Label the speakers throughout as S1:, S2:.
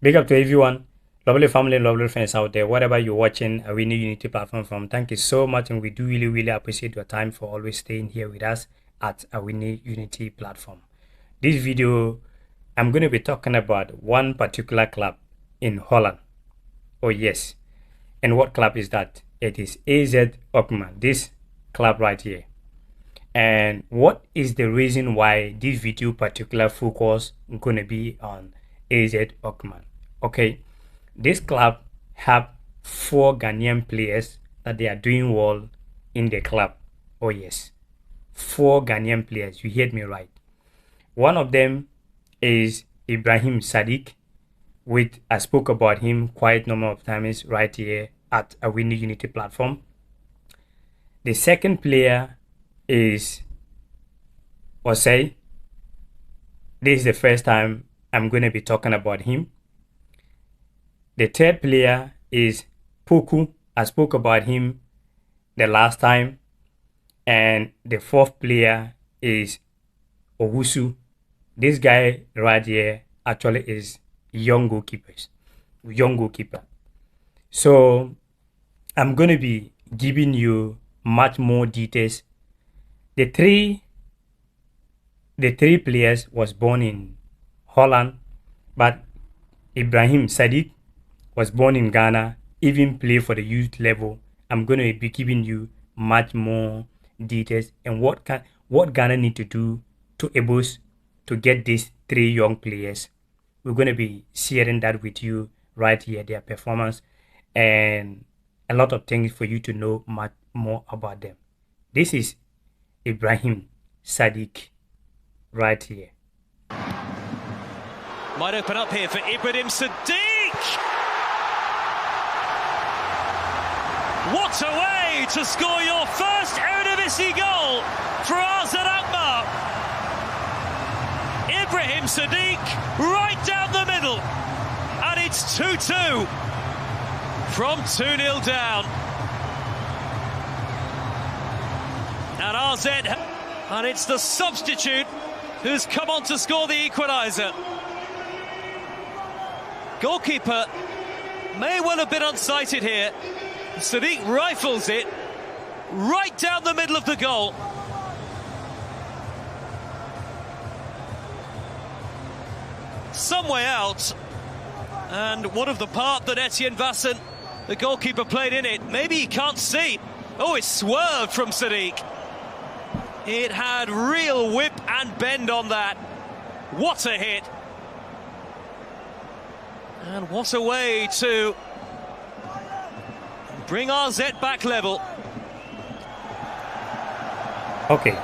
S1: Big up to everyone, lovely family, lovely friends out there, whatever you're watching Awini Unity platform from. Thank you so much, and we do really appreciate your time for always staying here with us at Awini Unity platform. This video, I'm going to be talking about one particular club in Holland. Oh yes, and what club is that? It is AZ Alkmaar, this club right here. And what is the reason why this video particular focus is going to be on AZ Alkmaar? Okay, this club have 4 Ghanaian players that they are doing well in the club. Oh yes, 4 Ghanaian players. You heard me right. One of them is Ibrahim Sadiq, which I spoke about him quite a number of times right here at Awini Unity platform. The second player is Osei. This is the first time I'm going to be talking about him. The third player is Poku. I spoke about him the last time. And the fourth player is Owusu. This guy right here actually is young goalkeeper. So I'm going to be giving you much more details. The three players was born in Holland, but Ibrahim Sadiq was born in Ghana, even play for the youth level. I'm going to be giving you much more details and what Ghana need to do to able to get these 3 young players. We're going to be sharing that with you right here, their performance, and a lot of things for you to know much more about them. This is Ibrahim Sadiq right here.
S2: Might open up here for Ibrahim Sadiq! What a way to score your first Eredivisie goal for AZ Alkmaar! Ibrahim Sadiq right down the middle, and it's 2-2 from 2-0 down. And AZ, and it's the substitute who's come on to score the equaliser. Goalkeeper may well have been unsighted here. Sadiq rifles it right down the middle of the goal. Some way out, and what of the part that Etienne Vasson, the goalkeeper, played in it? Maybe he can't see. Oh, it swerved from Sadiq. It had real whip and bend on that. What a hit. And what a way to bring AZ back level.
S1: Okay.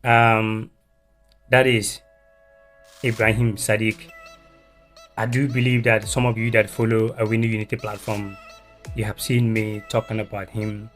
S1: That is Ibrahim Sadiq. I do believe that some of you that follow Awini Unity platform, you have seen me talking about him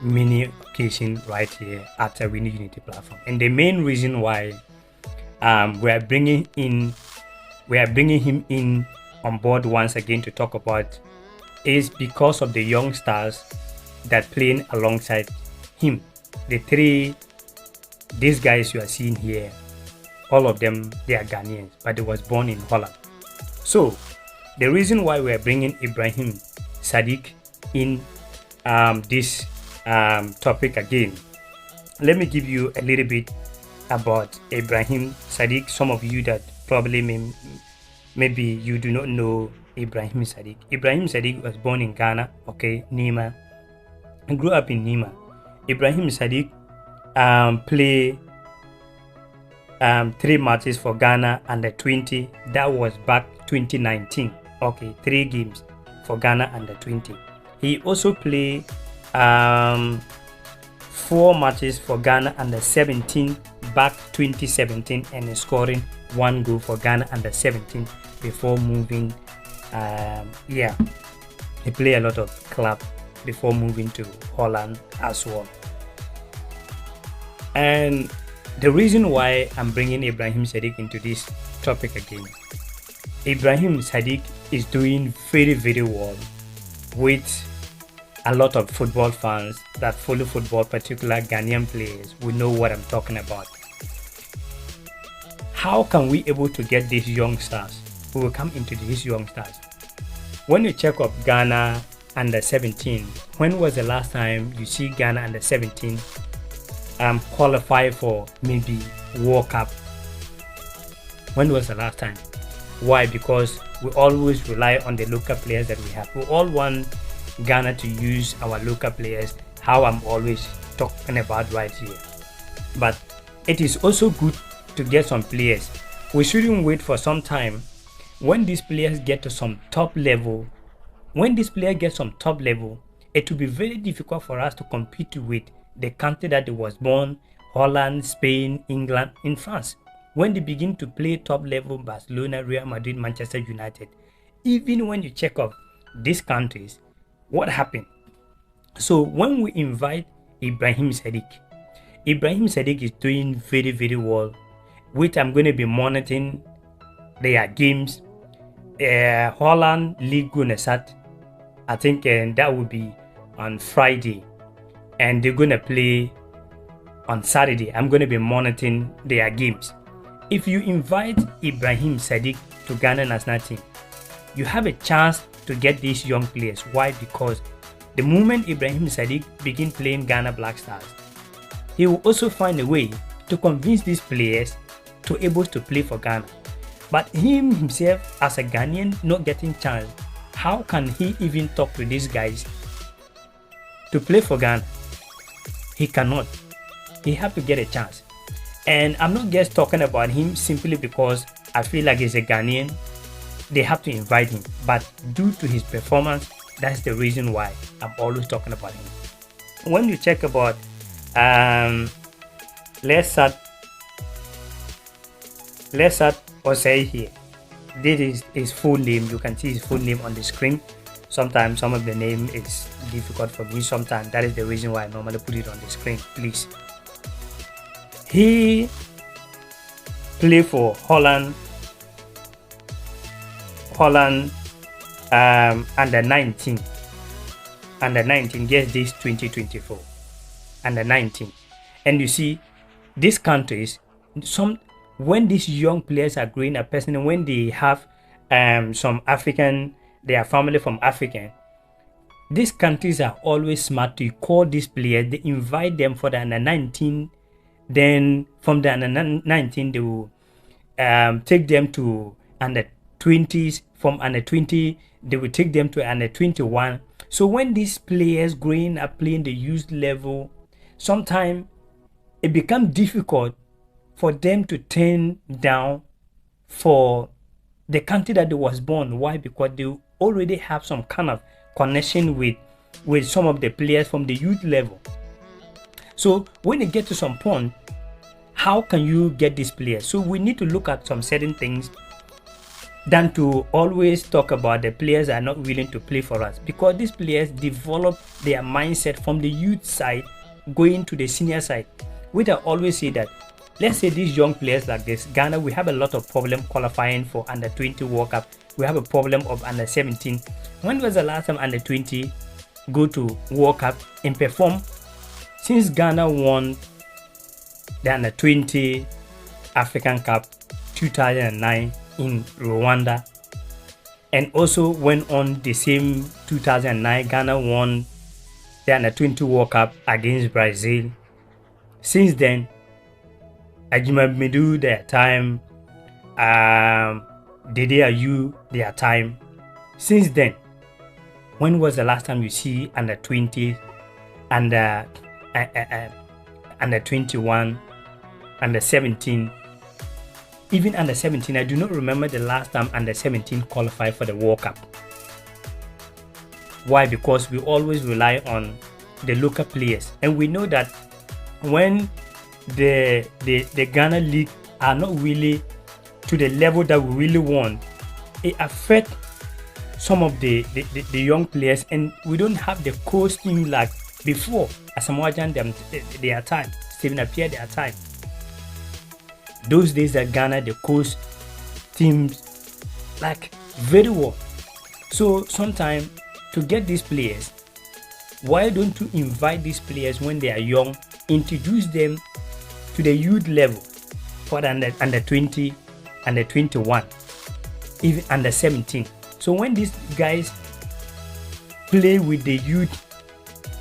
S1: many occasions right here at Awini Unity platform. And the main reason why we are bringing him in on board once again to talk about is because of the young stars that playing alongside him. These guys you are seeing here, all of them, they are Ghanaians, but they was born in Holland. So the reason why we are bringing Ibrahim Sadiq in this topic again, let me give you a little bit about Ibrahim Sadiq. Some of you that probably maybe you do not know Ibrahim Sadiq. Ibrahim Sadiq was born in Ghana, okay, Nima, and grew up in Nima. Ibrahim Sadiq play 3 matches for Ghana under 20. That was back 2019. Okay, 3 games for Ghana under 20. He also played 4 matches for Ghana under 17 back 2017 and scoring 1 goal for Ghana under 17 before moving. He played a lot of club before moving to Holland as well. And the reason why I'm bringing Ibrahim Sadiq into this topic again, Ibrahim Sadiq is doing very well with a lot of football fans that follow football, particular Ghanaian players, will know what I'm talking about. how can we able to get these young stars? We will come into these young stars. When you check up Ghana under 17, when was the last time you see Ghana under 17 qualify for maybe World Cup? When was the last time? Why? Because we always rely on the local players that we have. We all want Ghana to use our local players, how I'm always talking about right here. But it is also good to get some players. We shouldn't wait for some time. When these players get to some top level, it will be very difficult for us to compete with the country that they was born, Holland, Spain, England, in France. When they begin to play top level, Barcelona, Real Madrid, Manchester United, even when you check off these countries, what happened? So when we invite Ibrahim Sadiq is doing very, very well, which I'm going to be monitoring their games. Holland League gonna start, I think, and that will be on Friday, and they're gonna play on Saturday. I'm gonna be monitoring their games. If you invite Ibrahim Sadiq to Ghana national team, you have a chance to get these young players. Why? Because the moment Ibrahim Sadiq begin playing Ghana Black Stars, he will also find a way to convince these players to able to play for Ghana. But him himself as a Ghanaian not getting chance, how can he even talk to these guys to play for Ghana? He cannot. He have to get a chance. And I'm not just talking about him simply because I feel like he's a Ghanaian. They have to invite him. But due to his performance, that's the reason why I'm always talking about him. When you check about let's start or say here, this is his full name. You can see his full name on the screen. Sometimes some of the name is difficult for me. Sometimes that is the reason why I normally put it on the screen. Please. He played for Holland under 19. Yes, this 2024 under 19. And you see, these countries, when these young players are growing up, personally, when they have some African, their family from Africa, these countries are always smart to call these players. They invite them for the under 19. Then from the under 19, they will take them to under 20s. From under 20, they will take them to under 21. So when these players growing up playing the youth level, sometimes it becomes difficult for them to turn down for the country that they was born. Why? Because they already have some kind of connection with some of the players from the youth level. So when you get to some point, how can you get these players? So we need to look at some certain things than to always talk about the players that are not willing to play for us, because these players develop their mindset from the youth side going to the senior side. Which I always say that, let's say these young players like this, Ghana, we have a lot of problem qualifying for under 20 World Cup. We have a problem of under 17. When was the last time under 20 go to World Cup and perform? Since Ghana won the under 20 African Cup 2009 in Rwanda, and also went on the same 2009, Ghana won the under 20 World Cup against Brazil. Since then, Ajimamedu their time, Dede Ayew their time. Since then, when was the last time you see under 20, under 21, under 17, even under 17? I do not remember the last time under 17 qualified for the World Cup. Why? Because we always rely on the local players, and we know that when the Ghana League are not really to the level that we really want, it affects some of the young players, and we don't have the coach team like before. Asamoah Gyan them their time, Stephen Appiah their time. Those days that Ghana, the coach teams like very well. So sometimes to get these players, why don't you invite these players when they are young, introduce them to the youth level, for the under 20, under 21, even under 17. So when these guys play with the youth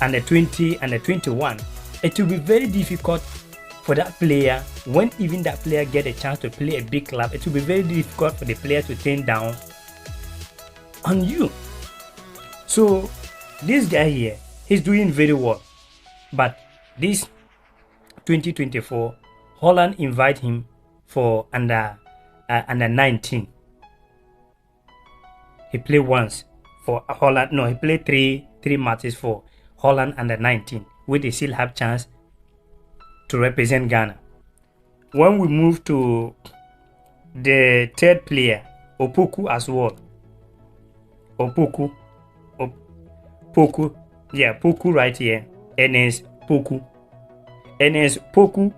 S1: under 20, under 21, it will be very difficult for that player. When even that player get a chance to play a big club, it will be very difficult for the player to turn down on you. So this guy here, he's doing very well. But this 2024, Holland invite him for under 19. He played once for Holland. No, he played three matches for Holland under 19, where they still have chance to represent Ghana. When we move to the third player, Opoku as well. Poku, yeah, Poku right here. Ernest Poku. Ernest Poku,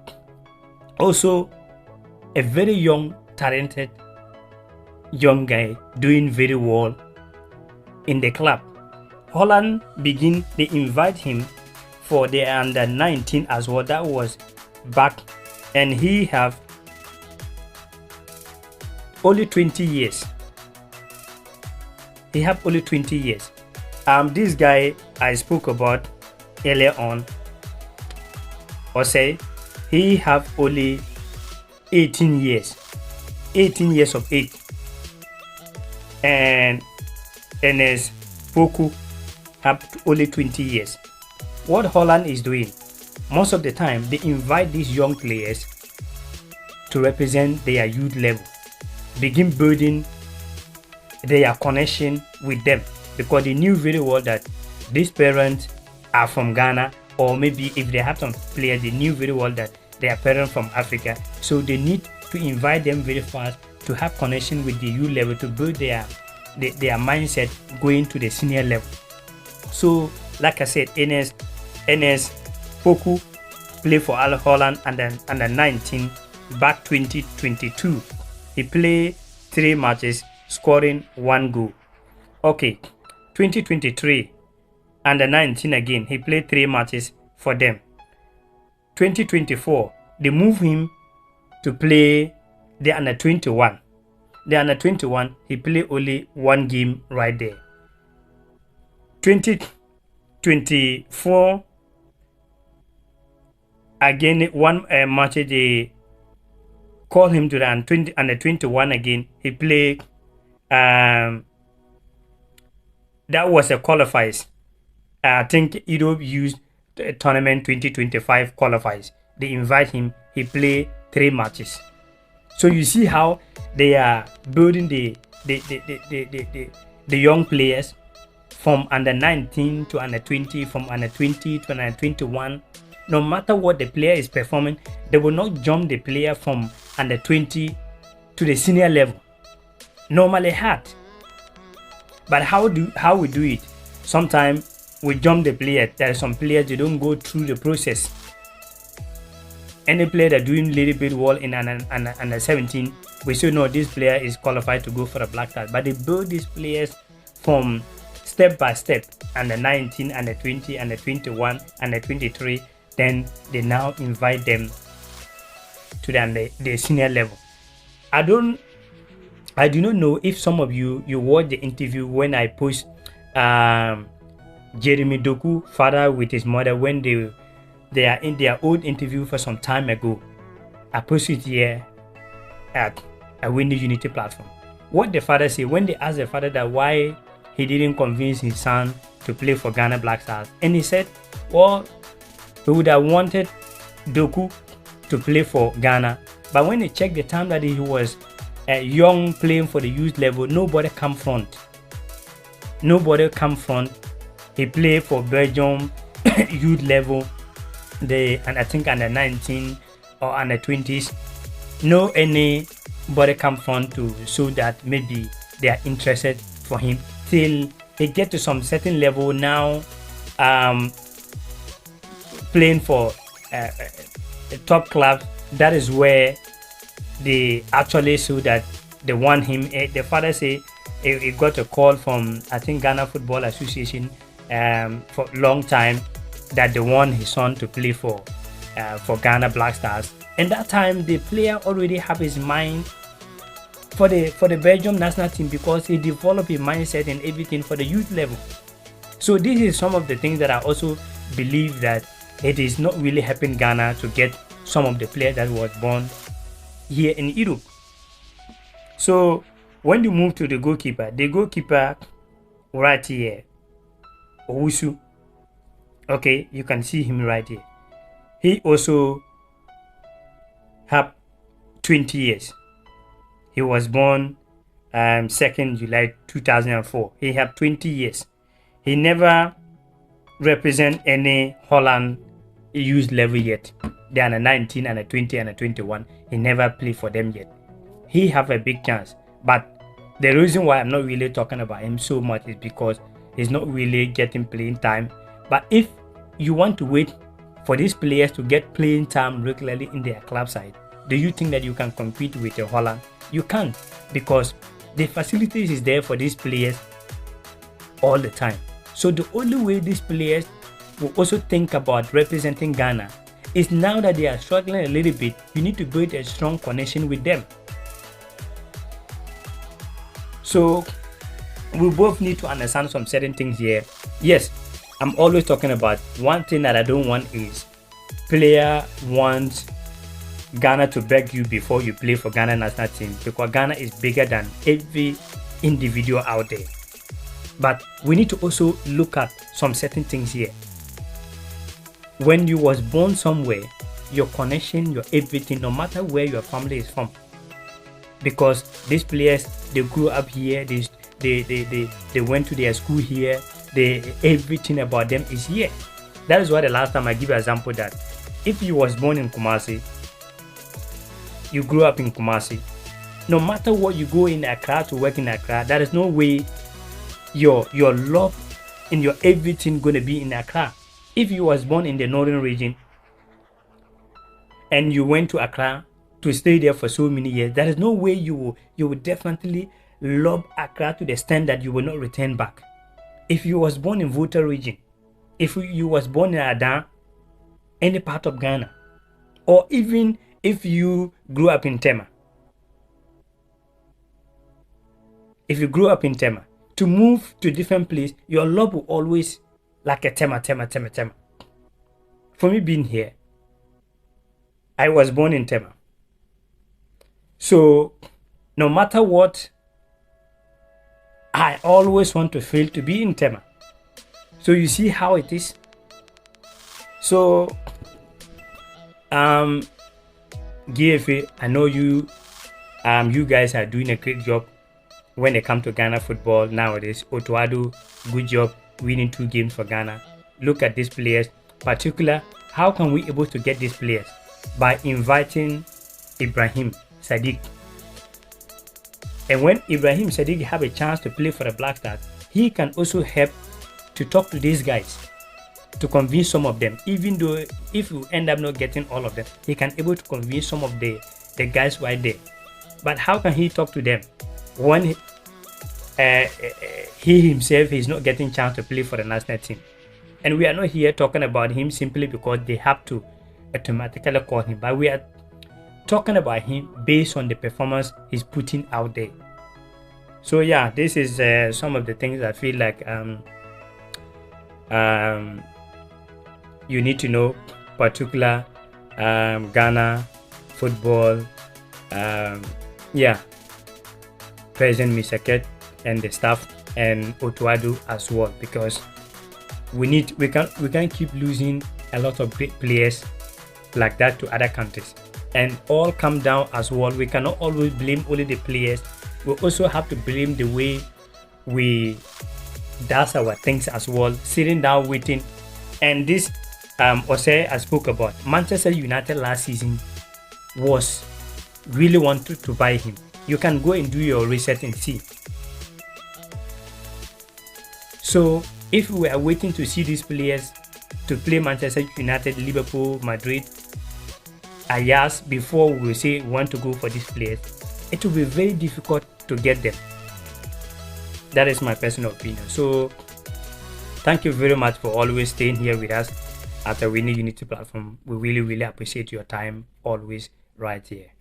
S1: also a very young, talented young guy doing very well in the club. Holland they invite him for the under 19 as well. That was back, and he have only 20 years. He have only 20 years. This guy I spoke about earlier on, or say he have only 18 years. 18 years of age. And Ernest Poku have only 20 years. What Holland is doing, most of the time they invite these young players to represent their youth level, begin building their connection with them, because they knew very well that these parents are from Ghana, or maybe if they have some players, they knew very well that they are parents from Africa. So they need to invite them very fast to have connection with the youth level, to build their mindset going to the senior level. So like I said, Ernest Poku played for Al Holland under 19 back 2022. He played 3 matches, scoring 1 goal. Okay, 2023 under 19 again, he played 3 matches for them. 2024, they moved him to play the under 21. The under 21, he played only 1 game right there. 2024, again 1 match, they called him to the under 21 again. He played, that was a qualifiers. I think Europe used the tournament 2025 qualifiers. They invite him, he played 3 matches. So you see how they are building the young players from under 19 to under 20, from under 20 to under 21. No matter what the player is performing, they will not jump the player from under 20 to the senior level. Normally hard. But how we do it? Sometimes we jump the player. There are some players, they don't go through the process. Any player that doing a little bit well in under 17, we say no, this player is qualified to go for a Black Stars. But they build these players from step by step, under 19, under 20, under 21, under 23. Then they now invite them to the senior level. I do not know if some of you watch the interview when I post Jeremy Doku, father with his mother, when they are in their old interview for some time ago. I posted it here at Awini Unity platform. What the father said when they asked the father that why he didn't convince his son to play for Ghana Black Stars, and he said, well, he would have wanted Doku to play for Ghana, but when they checked the time that he was young playing for the youth level, nobody come front. He played for Belgium youth level, and I think under 19 or under 20s. No anybody come front to show that maybe they are interested for him till he get to some certain level now, playing for a top club. That is where they actually show that they want him. The father say he got a call from, I think, Ghana Football Association for a long time, that they want his son to play for Ghana Black Stars. And that time, the player already have his mind for the Belgium national team because he developed a mindset and everything for the youth level. So this is some of the things that I also believe that it is not really helping Ghana to get some of the players that was born here in Europe. So when you move to the goalkeeper right here, Owusu, okay, you can see him right here. He also have 20 years. He was born 2nd July 2004. He have 20 years. He never represent any Holland youth level yet. They are 19 and 20 and 21. He never played for them yet. He have a big chance. But the reason why I'm not really talking about him so much is because he's not really getting playing time. But if you want to wait for these players to get playing time regularly in their club side, do you think that you can compete with the Holland? You can't, because the facilities is there for these players all the time. So the only way these players will also think about representing Ghana is now that they are struggling a little bit, you need to build a strong connection with them. So we both need to understand some certain things here. Yes, I'm always talking about one thing that I don't want is player wants Ghana to beg you before you play for Ghana national team, because Ghana is bigger than every individual out there. But we need to also look at some certain things here. When you was born somewhere, your connection, your everything, no matter where your family is from, because these players, they grew up here, they went to their school here, everything about them is here. That is why the last time I give an example that if you was born in Kumasi, you grew up in Kumasi, no matter what, you go in Accra to work in Accra, there is no way your love and your everything gonna be in Accra. If you was born in the northern region and you went to Accra to stay there for so many years, there is no way you will definitely love Accra to the extent that you will not return back. If you was born in Volta region, if you was born in Adan, any part of Ghana, or even if you grew up in Tema, to move to different place, your love will always like a Tema. For me being here, I was born in Tema. So no matter what, I always want to feel to be in Tema. So you see how it is. So GFA, I know you guys are doing a great job when it comes to Ghana football nowadays. Otuado, good job winning 2 games for Ghana. Look at these players. Particular, how can we able to get these players? By inviting Ibrahim, Sadiq. And when Ibrahim, Sadiq have a chance to play for the Black Stars, he can also help to talk to these guys, to convince some of them. Even though if you end up not getting all of them, he can able to convince some of the guys right there. But how can he talk to them when he himself is not getting chance to play for the national team? And we are not here talking about him simply because they have to automatically call him, but we are talking about him based on the performance he's putting out there. So yeah, this is some of the things I feel like you need to know, particular Ghana football. Yeah, President Misaket and the staff and Otuado as well, because we can't keep losing a lot of great players like that to other countries, and all come down as well. We cannot always blame only the players. We also have to blame the way we does our things as well, sitting down waiting. And this Ose I spoke about, Manchester United last season was really wanted to buy him. You can go and do your research and see. So if we are waiting to see these players to play Manchester United, Liverpool, Madrid, Ajax before we say we want to go for these players, it will be very difficult to get them. That is my personal opinion. So thank you very much for always staying here with us. at Awini Unity platform. We really appreciate your time always right here.